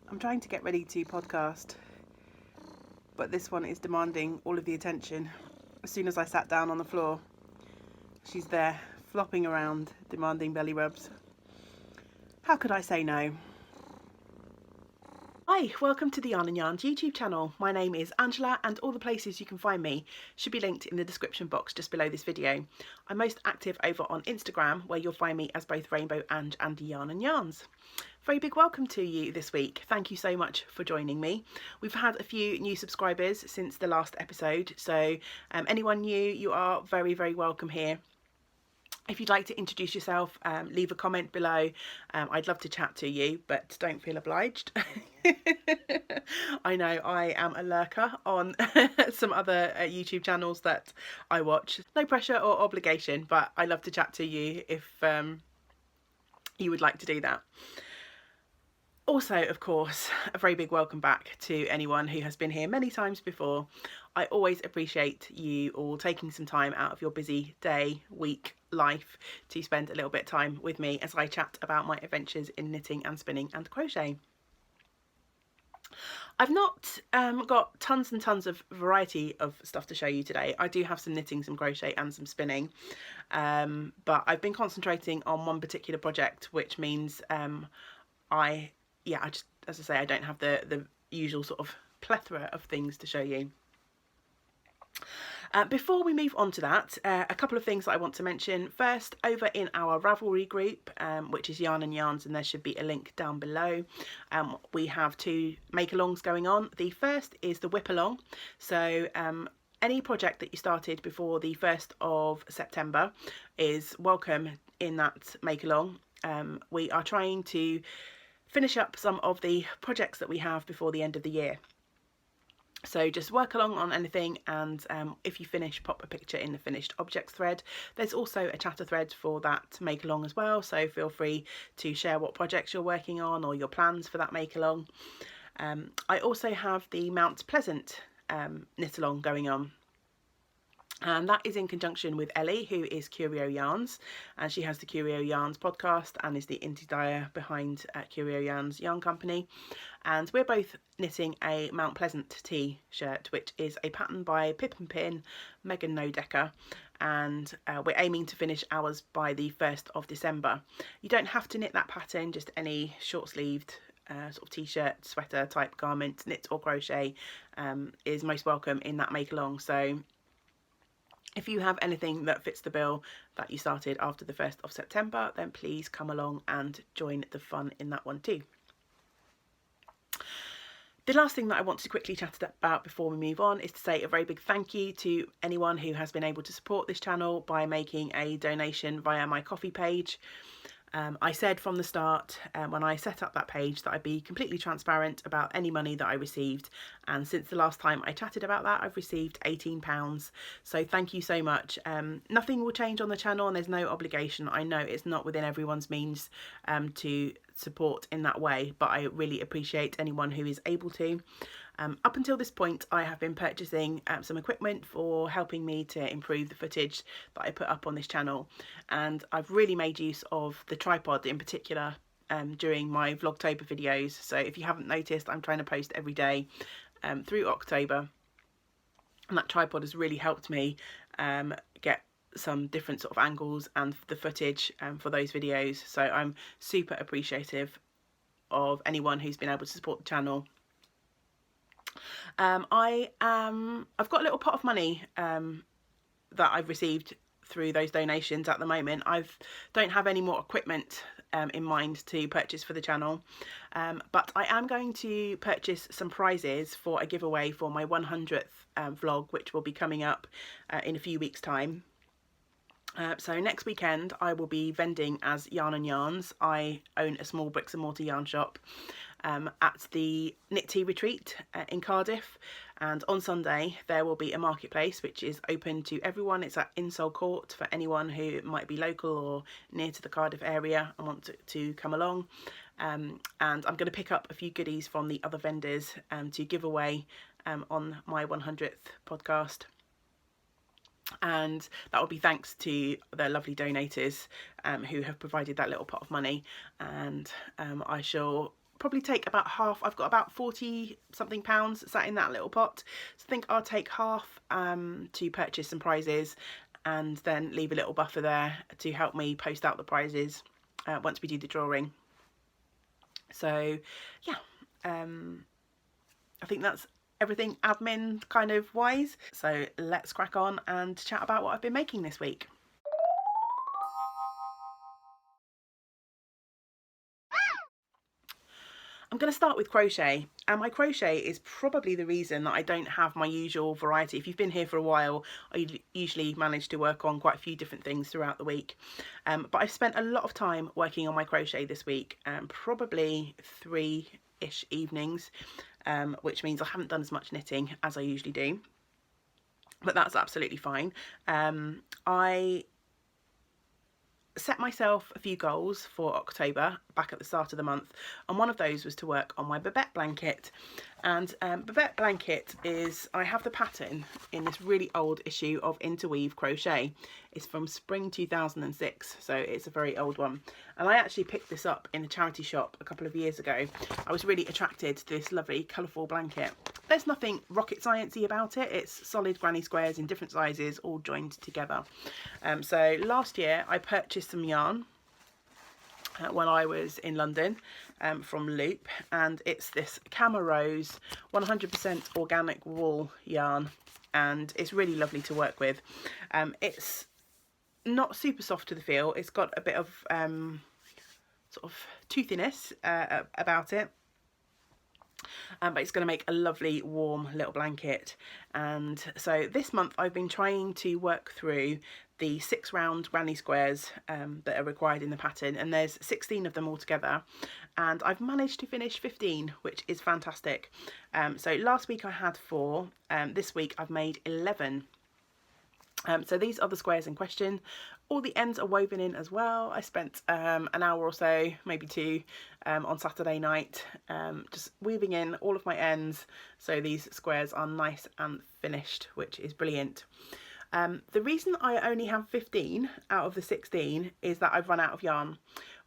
I'm trying to get ready to podcast, but this one is demanding all of the attention. As soon as I sat down on the floor, she's there, flopping around, demanding belly rubs. How could I say no? Hi, welcome to the Yarn and Yarns YouTube channel. My name is Angela and all the places you can find me should be linked in the description box just below this video. I'm most active over on Instagram, where you'll find me as both Rainbow and Andy Yarn and Yarns. Very big welcome to you this week. Thank you so much for joining me. We've had a few new subscribers since the last episode, so anyone new, you are very, very welcome here. If you'd like to introduce yourself, leave a comment below. I'd love to chat to you, but don't feel obliged. I know I am a lurker on some other YouTube channels that I watch. No pressure or obligation, but I love to chat to you if you would like to do that. Also, of course, a very big welcome back to anyone who has been here many times before. I always appreciate you all taking some time out of your busy day, week, life to spend a little bit of time with me as I chat about my adventures in knitting and spinning and crochet. I've not got tons and tons of variety of stuff to show you today. I do have some knitting, some crochet and some spinning, but I've been concentrating on one particular project, which means I just, as I say, I don't have the usual sort of plethora of things to show you. Before we move on to that, a couple of things that I want to mention. First, over in our Ravelry group, which is Yarn and Yarns, and there should be a link down below, we have two make-alongs going on. The first is the whip along. So any project that you started before the 1st of September is welcome in that make-along. We are trying to finish up some of the projects that we have before the end of the year. So just work along on anything, and if you finish, pop a picture in the finished objects thread. There's also a chatter thread for that make along as well, so feel free to share what projects you're working on or your plans for that make along. I also have the Mount Pleasant knit along going on, and that is in conjunction with Ellie, who is Curio Yarns, and she has the Curio Yarns podcast and is the indie dyer behind Curio Yarns Yarn Company. And we're both knitting a Mount Pleasant t-shirt, which is a pattern by Pip and Pin, Megan Nodecker, and we're aiming to finish ours by the 1st of December. You don't have to knit that pattern, just any short-sleeved sort of t-shirt, sweater type garment, knit or crochet, is most welcome in that make-along. So if you have anything that fits the bill that you started after the 1st of September, then please come along and join the fun in that one too. The last thing that I want to quickly chat about before we move on is to say a very big thank you to anyone who has been able to support this channel by making a donation via my Ko-fi page. I said from the start when I set up that page that I'd be completely transparent about any money that I received, and since the last time I chatted about that, I've received £18, so thank you so much. Nothing will change on the channel and there's no obligation. I know it's not within everyone's means to support in that way, but I really appreciate anyone who is able to. Up until this point, I have been purchasing some equipment for helping me to improve the footage that I put up on this channel, and I've really made use of the tripod in particular during my Vlogtober videos. So if you haven't noticed, I'm trying to post every day through October, and that tripod has really helped me get some different sort of angles and the footage for those videos. So I'm super appreciative of anyone who's been able to support the channel. I've got a little pot of money that I've received through those donations at the moment. I don't have any more equipment in mind to purchase for the channel, but I am going to purchase some prizes for a giveaway for my 100th vlog, which will be coming up in a few weeks' time. So next weekend I will be vending as Yarn and Yarns. I own a small bricks and mortar yarn shop at the Knit Tea Retreat in Cardiff, and on Sunday there will be a marketplace which is open to everyone. It's at Insole Court for anyone who might be local or near to the Cardiff area and want to come along, and I'm going to pick up a few goodies from the other vendors to give away on my 100th podcast. And that will be thanks to the lovely donators who have provided that little pot of money, and I shall probably take about half. I've got about 40 something pounds sat in that little pot, so I think I'll take half to purchase some prizes, and then leave a little buffer there to help me post out the prizes once we do the drawing. So yeah, I think that's everything admin kind of wise. So let's crack on and chat about what I've been making this week. I'm going to start with crochet, and my crochet is probably the reason that I don't have my usual variety. If you've been here for a while, I usually manage to work on quite a few different things throughout the week, but I've spent a lot of time working on my crochet this week, probably 3-ish evenings, which means I haven't done as much knitting as I usually do, but that's absolutely fine. I set myself a few goals for October back at the start of the month, and one of those was to work on my Babette blanket. And Babette blanket is, I have the pattern in this really old issue of Interweave Crochet. It's from spring 2006, so it's a very old one, and I actually picked this up in a charity shop a couple of years ago. I was really attracted to this lovely colourful blanket. There's nothing rocket sciencey about it. It's solid granny squares in different sizes all joined together. So last year I purchased some yarn when I was in London from Loop, and it's this Cama Rose 100% organic wool yarn, and it's really lovely to work with. It's not super soft to the feel. It's got a bit of sort of toothiness about it. But it's going to make a lovely warm little blanket. And so this month I've been trying to work through the 6 round granny squares that are required in the pattern, and there's 16 of them altogether, and I've managed to finish 15, which is fantastic. So last week I had 4, this week I've made 11. So these are the squares in question. All the ends are woven in as well. I spent an hour or so, maybe 2, on Saturday night, just weaving in all of my ends, so these squares are nice and finished, which is brilliant. The reason I only have 15 out of the 16 is that I've run out of yarn.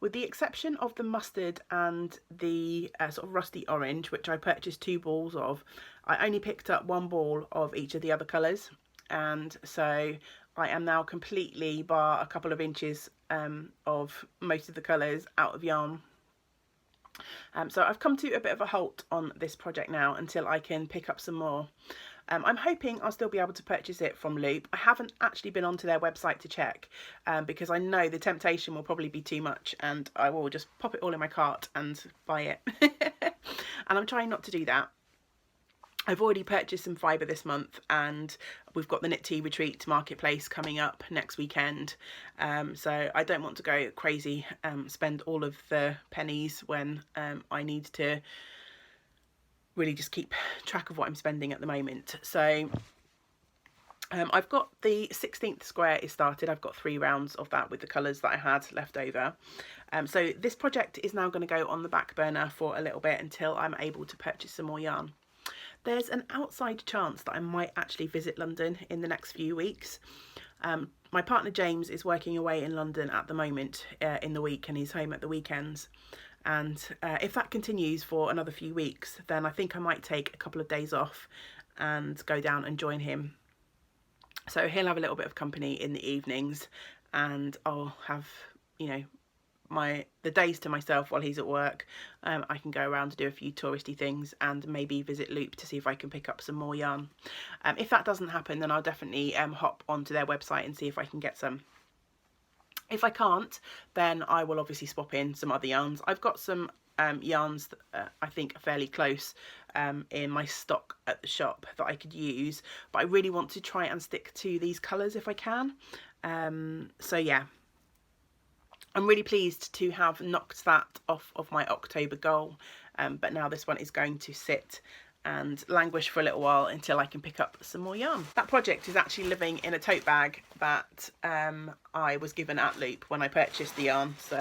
With the exception of the mustard and the sort of rusty orange, which I purchased 2 balls of, I only picked up 1 ball of each of the other colours, and so I am now completely, bar a couple of inches of most of the colours, out of yarn. So I've come to a bit of a halt on this project now until I can pick up some more. I'm hoping I'll still be able to purchase it from Loop. I haven't actually been onto their website to check because I know the temptation will probably be too much, and I will just pop it all in my cart and buy it. And I'm trying not to do that. I've already purchased some fibre this month, and we've got the Knit Tea Retreat Marketplace coming up next weekend, so I don't want to go crazy, spend all of the pennies when I need to really just keep track of what I'm spending at the moment. So I've got the 16th square is started. I've got 3 rounds of that with the colours that I had left over. So this project is now going to go on the back burner for a little bit until I'm able to purchase some more yarn. There's an outside chance that I might actually visit London in the next few weeks. My partner James is working away in London at the moment in the week, and he's home at the weekends. And if that continues for another few weeks, then I think I might take a couple of days off and go down and join him. So he'll have a little bit of company in the evenings, and I'll have, you know, the days to myself while he's at work. I can go around to do a few touristy things and maybe visit Loop to see if I can pick up some more yarn. If that doesn't happen, then I'll definitely hop onto their website and see if I can get some. If I can't, then I will obviously swap in some other yarns. I've got some yarns that I think are fairly close in my stock at the shop that I could use, but I really want to try and stick to these colours if I can. So yeah, I'm really pleased to have knocked that off of my October goal, but now this one is going to sit and languish for a little while until I can pick up some more yarn. That project is actually living in a tote bag that I was given at Loop when I purchased the yarn. So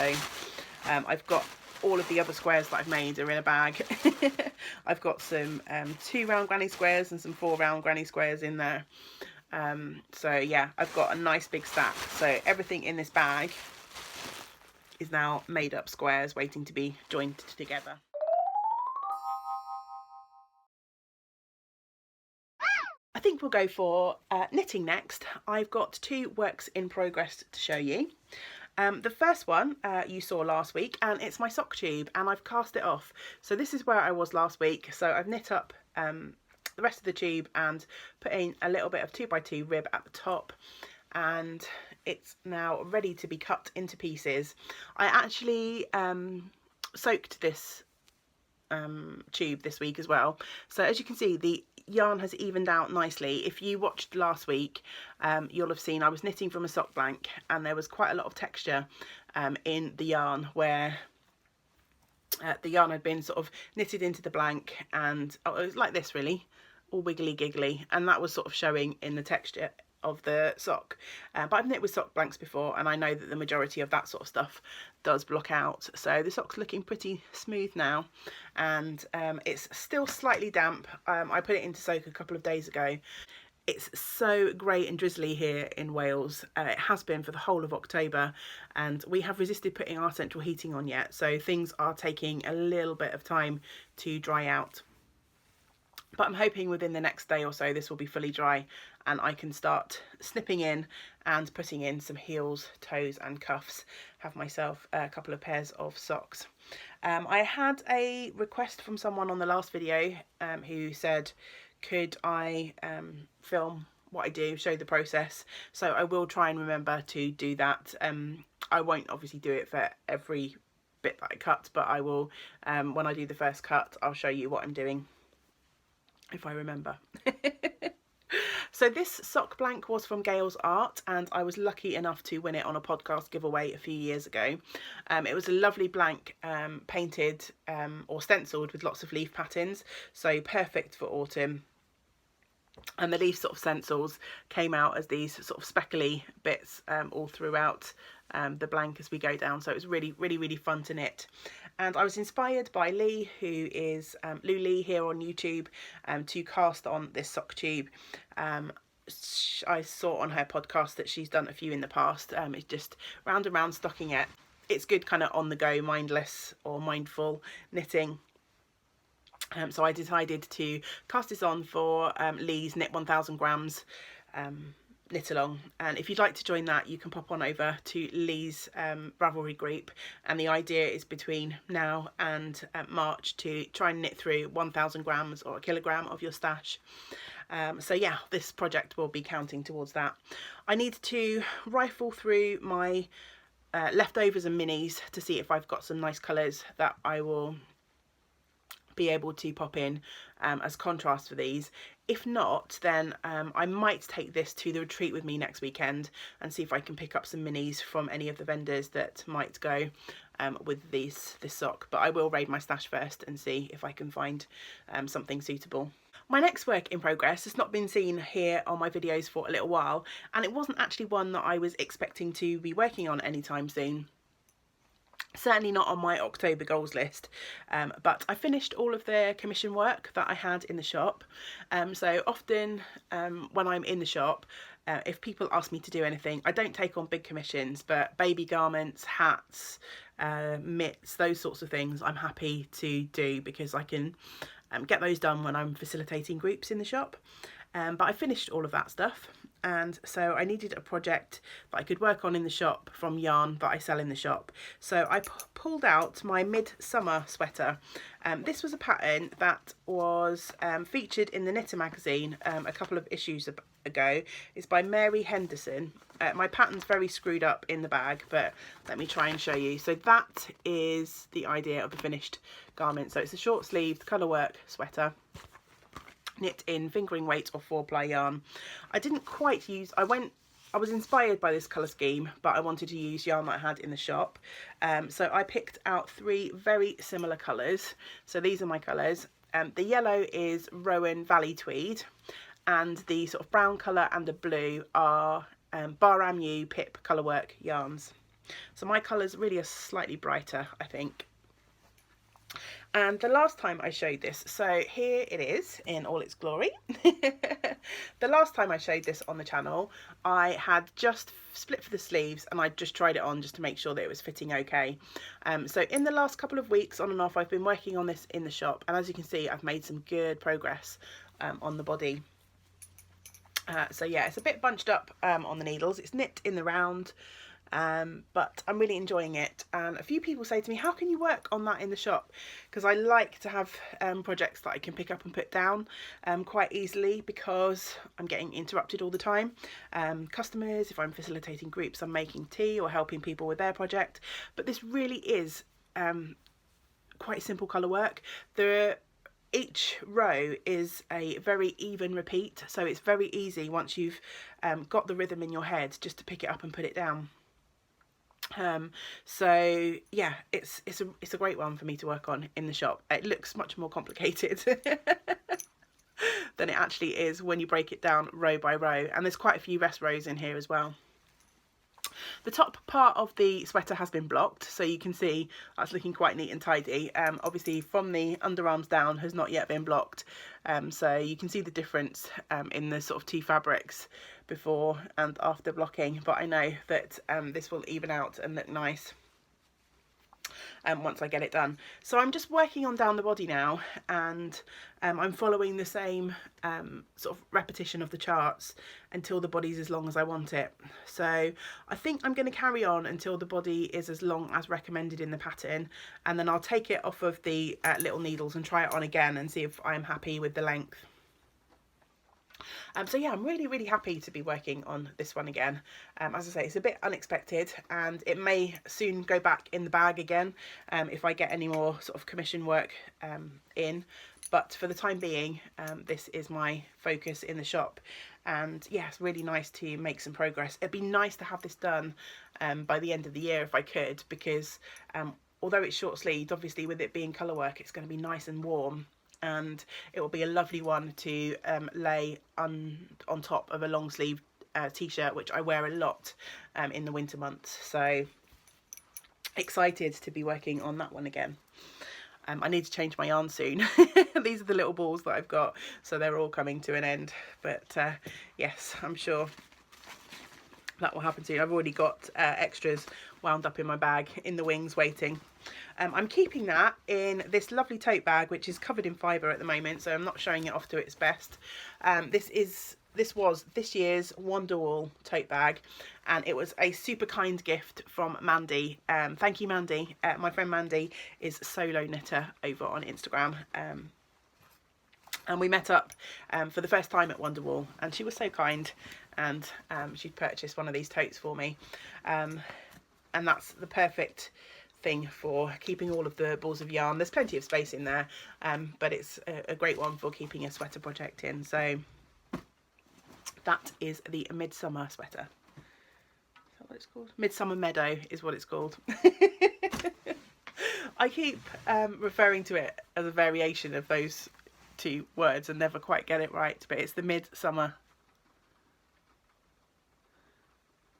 I've got all of the other squares that I've made are in a bag. I've got some 2 round granny squares and some 4 round granny squares in there. So yeah, I've got a nice big stack. So everything in this bag is now made up squares waiting to be joined together. I think we'll go for knitting next. I've got 2 works in progress to show you. The first one you saw last week, and it's my sock tube, and I've cast it off. So this is where I was last week. So I've knit up the rest of the tube and put in a little bit of 2x2 rib at the top, and it's now ready to be cut into pieces. I actually soaked this tube this week as well, so as you can see the yarn has evened out nicely. If you watched last week, you'll have seen I was knitting from a sock blank, and there was quite a lot of texture in the yarn where the yarn had been sort of knitted into the blank, and it was like this really, all wiggly giggly, and that was sort of showing in the texture of the sock. But I've knit with sock blanks before, and I know that the majority of that sort of stuff does block out. So the sock's looking pretty smooth now, and it's still slightly damp. I put it into soak a couple of days ago. It's so grey and drizzly here in Wales. It has been for the whole of October, and we have resisted putting our central heating on yet, so things are taking a little bit of time to dry out. But I'm hoping within the next day or so this will be fully dry, and I can start snipping in and putting in some heels, toes and cuffs. Have myself a couple of pairs of socks. I had a request from someone on the last video who said, could I film what I do, show the process? So I will try and remember to do that. I won't obviously do it for every bit that I cut, but I will, when I do the first cut, I'll show you what I'm doing, if I remember. So this sock blank was from Gail's Art, and I was lucky enough to win it on a podcast giveaway a few years ago. It was a lovely blank, painted or stenciled with lots of leaf patterns, so perfect for autumn. And the leaf sort of stencils came out as these sort of speckly bits all throughout the blank as we go down, so it was really fun to knit. And I was inspired by Lee, who is Lou Lee here on YouTube, to cast on this sock tube. I saw on her podcast that she's done a few in the past. It's just round and round stockinette. It's good kind of on the go, mindless or mindful knitting. So I decided to cast this on for Lee's Knit 1000 grams knit along, and if you'd like to join that, you can pop on over to Lee's Ravelry group, and the idea is between now and March to try and knit through 1000 grams or a kilogram of your stash. So yeah, this project will be counting towards that. I need to rifle through my leftovers and minis to see if I've got some nice colours that I will be able to pop in as contrast for these. If not, then I might take this to the retreat with me next weekend and see if I can pick up some minis from any of the vendors that might go with this sock. But I will raid my stash first and see if I can find something suitable. My next work in progress has not been seen here on my videos for a little while, and it wasn't actually one that I was expecting to be working on anytime soon. Certainly not on my October goals list, but I finished all of the commission work that I had in the shop. So often when I'm in the shop, if people ask me to do anything, I don't take on big commissions, but baby garments, hats, mitts, those sorts of things I'm happy to do, because I can get those done when I'm facilitating groups in the shop. But I finished all of that stuff, and so I needed a project that I could work on in the shop from yarn that I sell in the shop. So I pulled out my midsummer sweater. This was a pattern that was featured in the Knitter magazine a couple of issues ago. It's by Mary Henderson. My pattern's very screwed up in the bag, but let me try and show you. So that is the idea of the finished garment. So it's a short sleeved colour work sweater, knit in fingering weight or 4-ply yarn. I didn't quite use, I was inspired by this colour scheme, but I wanted to use yarn that I had in the shop. So I picked out 3 very similar colours. So these are my colours. The yellow is Rowan Valley Tweed, and the sort of brown colour and the blue are Baramu Pip colourwork yarns. So my colours really are slightly brighter, I think. And the last time I showed this, so here it is in all its glory. The last time I showed this on the channel, I had just split for the sleeves, and I just tried it on just to make sure that it was fitting okay. So in the last couple of weeks, on and off, I've been working on this in the shop, and as you can see, I've made some good progress on the body. So yeah, it's a bit bunched up on the needles. It's knit in the round, but I'm really enjoying it. And a few people say to me, how can you work on that in the shop? Because I like to have projects that I can pick up and put down quite easily, because I'm getting interrupted all the time. Customers, if I'm facilitating groups, I'm making tea or helping people with their project. But this really is quite simple colour work. Each row is a very even repeat, so it's very easy once you've got the rhythm in your head just to pick it up and put it down. So yeah, it's a great one for me to work on in the shop. It looks much more complicated than it actually is when you break it down row by row, and there's quite a few rest rows in here as well. The top part of the sweater has been blocked, so you can see that's looking quite neat and tidy. Obviously from the underarms down has not yet been blocked, so you can see the difference in the sort of two fabrics before and after blocking, but I know that this will even out and look nice once I get it done. So I'm just working on down the body now, and I'm following the same sort of repetition of the charts until the body's as long as I want it. So I think I'm going to carry on until the body is as long as recommended in the pattern, and then I'll take it off of the little needles and try it on again and see if I'm happy with the length. So yeah, I'm really happy to be working on this one again. As I say, it's a bit unexpected, and it may soon go back in the bag again if I get any more sort of commission work in, but for the time being this is my focus in the shop. And yeah, it's really nice to make some progress. It'd be nice to have this done by the end of the year if I could, because although it's short sleeved, obviously with it being colour work, it's going to be nice and warm, and it will be a lovely one to lay on top of a long sleeve t-shirt, which I wear a lot in the winter months. So excited to be working on that one again. I need to change my yarn soon. These are the little balls that I've got, so they're all coming to an end, but yes, I'm sure that will happen soon. I've already got extras wound up in my bag in the wings waiting. I'm keeping that in this lovely tote bag, which is covered in fibre at the moment, so I'm not showing it off to its best. This was this year's Wonderwall tote bag, and it was a super kind gift from Mandy. Thank you, Mandy. My friend Mandy is Solo Knitter over on Instagram, and we met up for the first time at Wonderwall, and she was so kind, and she purchased one of these totes for me, and that's the perfect thing for keeping all of the balls of yarn. There's plenty of space in there, but it's a great one for keeping a sweater project in. So that is the Midsummer sweater. Is that what it's called? Midsummer Meadow is what it's called. I keep referring to it as a variation of those two words and never quite get it right, but it's the Midsummer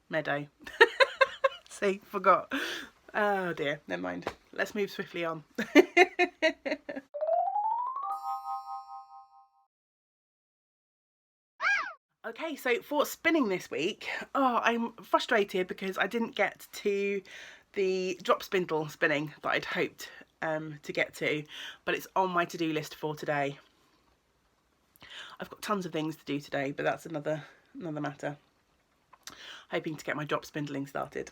Meadow. See, forgot. Oh dear, never mind. Let's move swiftly on. Okay, so for spinning this week, I'm frustrated because I didn't get to the drop spindle spinning that I'd hoped to get to, but it's on my to-do list for today. I've got tons of things to do today, but that's another matter. Hoping to get my drop spindling started.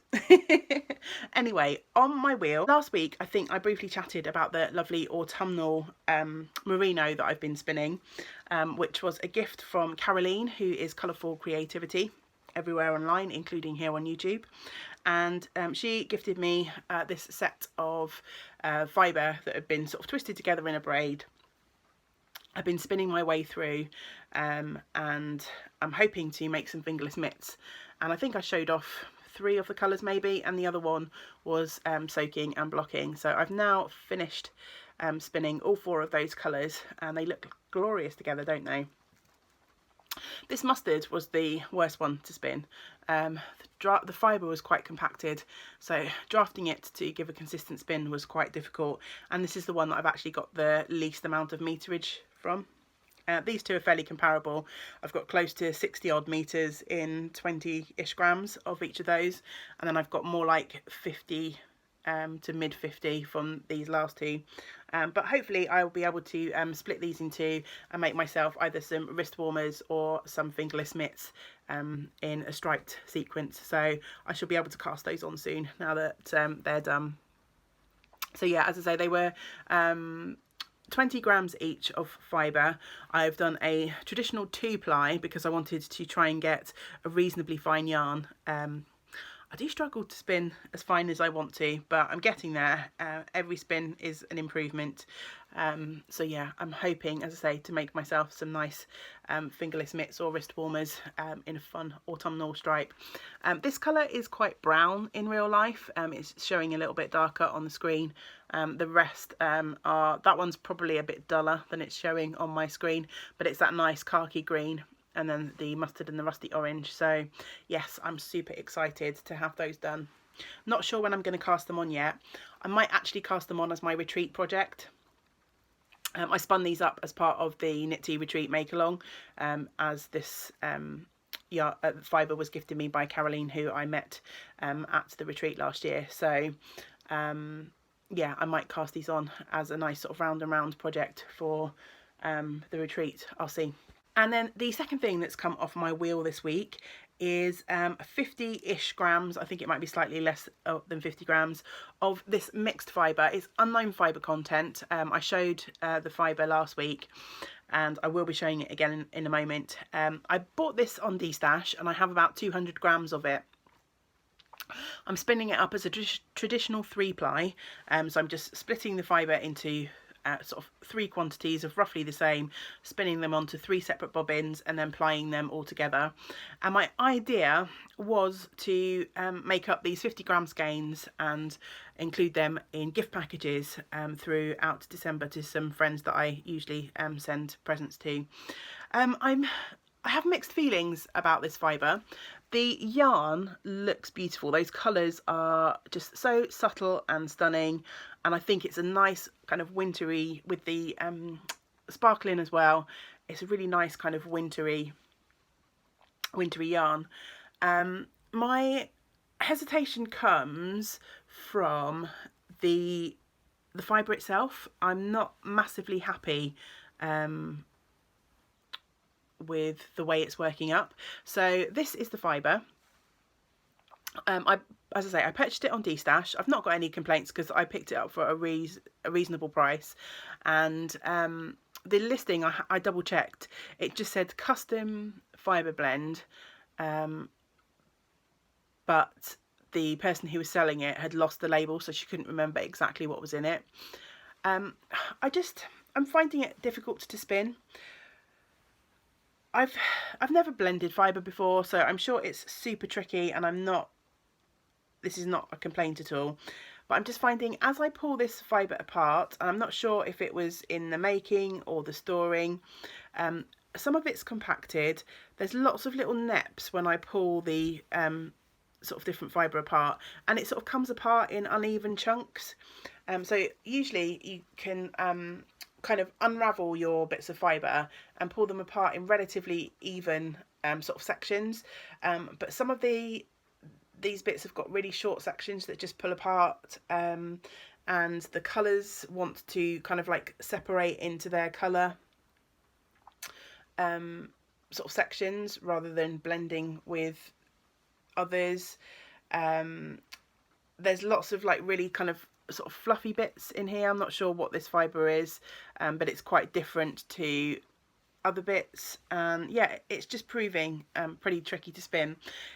Anyway, on my wheel, last week I think I briefly chatted about the lovely autumnal merino that I've been spinning, which was a gift from Caroline, who is Colourful Creativity everywhere online, including here on YouTube, and she gifted me this set of fibre that had been sort of twisted together in a braid. I've been spinning my way through, and I'm hoping to make some fingerless mitts, and I think I showed off 3 of the colours maybe, and the other one was soaking and blocking. So I've now finished spinning all 4 of those colours, and they look glorious together, don't they? This mustard was the worst one to spin. The fibre was quite compacted, so drafting it to give a consistent spin was quite difficult, and this is the one that I've actually got the least amount of meterage from. These two are fairly comparable. I've got close to 60 odd meters in 20-ish grams of each of those, and then I've got more like 50 to mid 50 from these last two. but hopefully I'll be able to split these in two and make myself either some wrist warmers or some fingerless mitts in a striped sequence. So I should be able to cast those on soon now that they're done. So yeah, as I say, they were 20 grams each of fibre. I've done a traditional 2-ply because I wanted to try and get a reasonably fine yarn. I do struggle to spin as fine as I want to, but I'm getting there. Every spin is an improvement. So yeah, I'm hoping, as I say, to make myself some nice fingerless mitts or wrist warmers in a fun autumnal stripe. This colour is quite brown in real life. It's showing a little bit darker on the screen. The rest that one's probably a bit duller than it's showing on my screen, but it's that nice khaki green, and then the mustard and the rusty orange. So yes, I'm super excited to have those done. Not sure when I'm going to cast them on yet. I might actually cast them on as my retreat project. I spun these up as part of the Knit Tea Retreat Make Along, as this fibre was gifted me by Caroline, who I met at the retreat last year. So yeah, I might cast these on as a nice sort of round and round project for the retreat. I'll see. And then the second thing that's come off my wheel this week is 50-ish grams, I think it might be slightly less than 50 grams, of this mixed fibre. It's unknown fibre content. I showed the fibre last week, and I will be showing it again in a moment. I bought this on D-Stash, and I have about 200 grams of it. I'm spinning it up as a traditional 3-ply, so I'm just splitting the fibre into sort of 3 quantities of roughly the same, spinning them onto 3 separate bobbins and then plying them all together. And my idea was to make up these 50 gram skeins and include them in gift packages throughout December to some friends that I usually send presents to. I have mixed feelings about this fibre. The yarn looks beautiful. Those colours are just so subtle and stunning, and I think it's a nice kind of wintry, with the sparkling as well. It's a really nice kind of wintry yarn. My hesitation comes from the fibre itself. I'm not massively happy with the way it's working up. So this is the fibre. As I say, I purchased it on D-Stash. I've not got any complaints because I picked it up for a reasonable price, and the listing I double checked. It just said custom fibre blend, but the person who was selling it had lost the label, so she couldn't remember exactly what was in it. I'm finding it difficult to spin. I've never blended fibre before, so I'm sure it's super tricky, and this is not a complaint at all. But I'm just finding, as I pull this fibre apart, and I'm not sure if it was in the making or the storing, some of it's compacted. There's lots of little neps when I pull the sort of different fibre apart, and it sort of comes apart in uneven chunks. So usually you can kind of unravel your bits of fibre and pull them apart in relatively even sort of sections, but some of these bits have got really short sections that just pull apart, and the colours want to kind of like separate into their colour sort of sections rather than blending with others. There's lots of like really kind of sort of fluffy bits in here. I'm not sure what this fibre is, but it's quite different to other bits, and yeah, it's just proving pretty tricky to spin.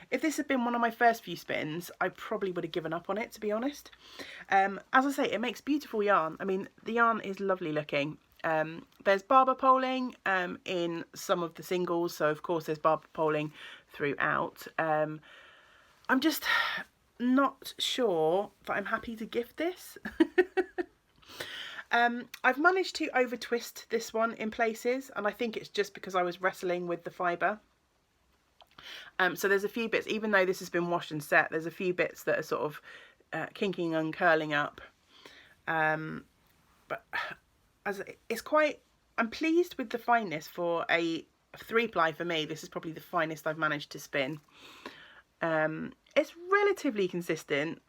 If this had been one of my first few spins, I probably would have given up on it, to be honest. As I say, it makes beautiful yarn. I mean, the yarn is lovely looking. There's barber poling in some of the singles, so of course there's barber poling throughout. I'm just not sure that I'm happy to gift this. I've managed to over twist this one in places, and I think it's just because I was wrestling with the fibre. So there's a few bits, even though this has been washed and set, there's a few bits that are sort of kinking and curling up. But I'm pleased with the fineness for a 3-ply. For me, this is probably the finest I've managed to spin. It's relatively consistent,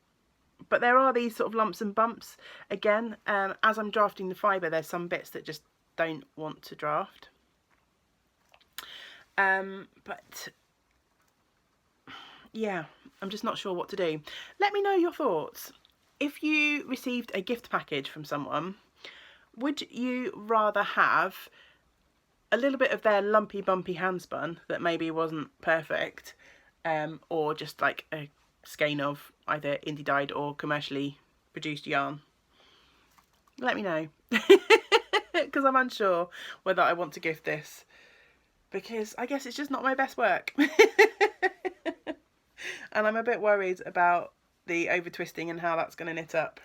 but there are these sort of lumps and bumps again. As I'm drafting the fibre, there's some bits that just don't want to draft. But yeah, I'm just not sure what to do. Let me know your thoughts. If you received a gift package from someone, would you rather have a little bit of their lumpy bumpy handspun that maybe wasn't perfect, or just like a skein of either indie dyed or commercially produced yarn? Let me know, because I'm unsure whether I want to gift this, because I guess it's just not my best work. And I'm a bit worried about the over twisting and how that's going to knit up.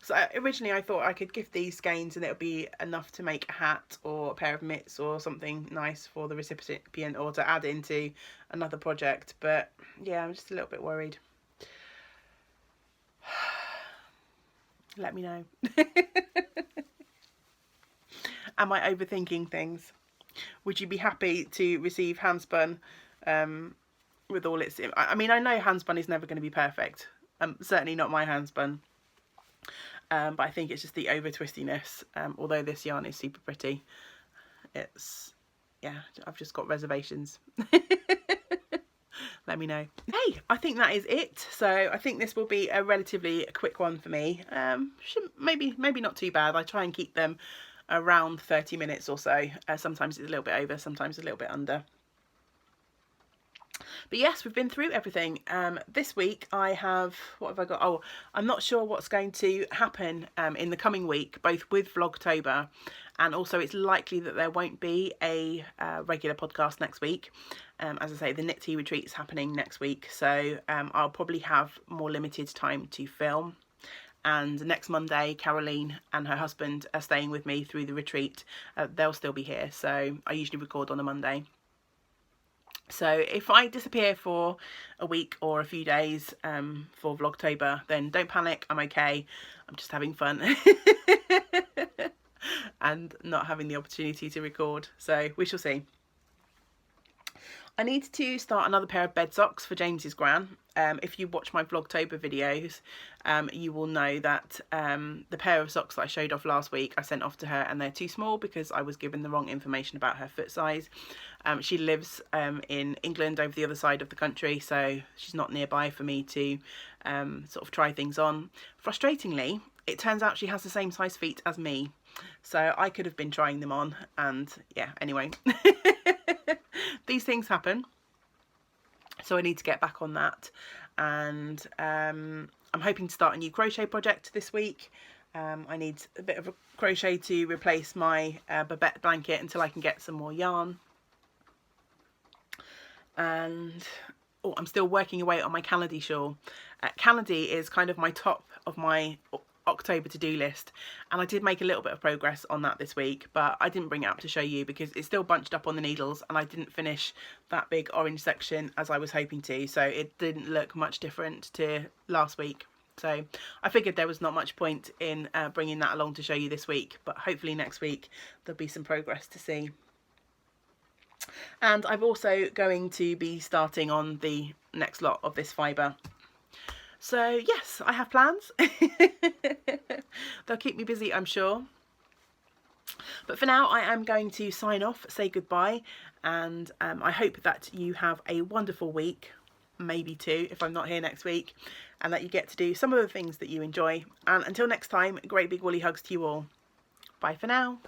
So originally I thought I could gift these skeins and it would be enough to make a hat or a pair of mitts or something nice for the recipient, or to add into another project. But yeah, I'm just a little bit worried. Let me know. Am I overthinking things? Would you be happy to receive handspun with all its... I mean, I know handspun is never going to be perfect. Certainly not my handspun. But I think it's just the over twistiness. Although this yarn is super pretty, it's... yeah, I've just got reservations. Let me know. Hey, I think that is it. So I think this will be a relatively quick one for me. Maybe not too bad. I try and keep them around 30 minutes or so. Sometimes it's a little bit over, sometimes a little bit under. But yes, we've been through everything. This week I have, what have I got? Oh, I'm not sure what's going to happen in the coming week, both with Vlogtober, and also it's likely that there won't be a regular podcast next week. As I say, the Knit Tea retreat is happening next week, so I'll probably have more limited time to film. And next Monday, Caroline and her husband are staying with me through the retreat. They'll still be here, so I usually record on a Monday. So if I disappear for a week or a few days for Vlogtober, then don't panic, I'm okay. I'm just having fun and not having the opportunity to record. So we shall see. I need to start another pair of bed socks for James's gran. If you watch my Vlogtober videos, you will know that the pair of socks that I showed off last week, I sent off to her, and they're too small because I was given the wrong information about her foot size. She lives in England, over the other side of the country, so she's not nearby for me to sort of try things on. Frustratingly, it turns out she has the same size feet as me, so I could have been trying them on, and yeah, anyway. These things happen, so I need to get back on that. And I'm hoping to start a new crochet project this week. I need a bit of a crochet to replace my Babette blanket until I can get some more yarn. And oh, I'm still working away on my Canady shawl. Canady is kind of my top of my October to-do list, and I did make a little bit of progress on that this week, but I didn't bring it up to show you because it's still bunched up on the needles and I didn't finish that big orange section as I was hoping to, so it didn't look much different to last week. So I figured there was not much point in bringing that along to show you this week, but hopefully next week there'll be some progress to see. And I'm also going to be starting on the next lot of this fibre. So yes, I have plans. They'll keep me busy, I'm sure. But for now, I am going to sign off, say goodbye, and I hope that you have a wonderful week, maybe two if I'm not here next week, and that you get to do some of the things that you enjoy. And until next time, great big woolly hugs to you all. Bye for now.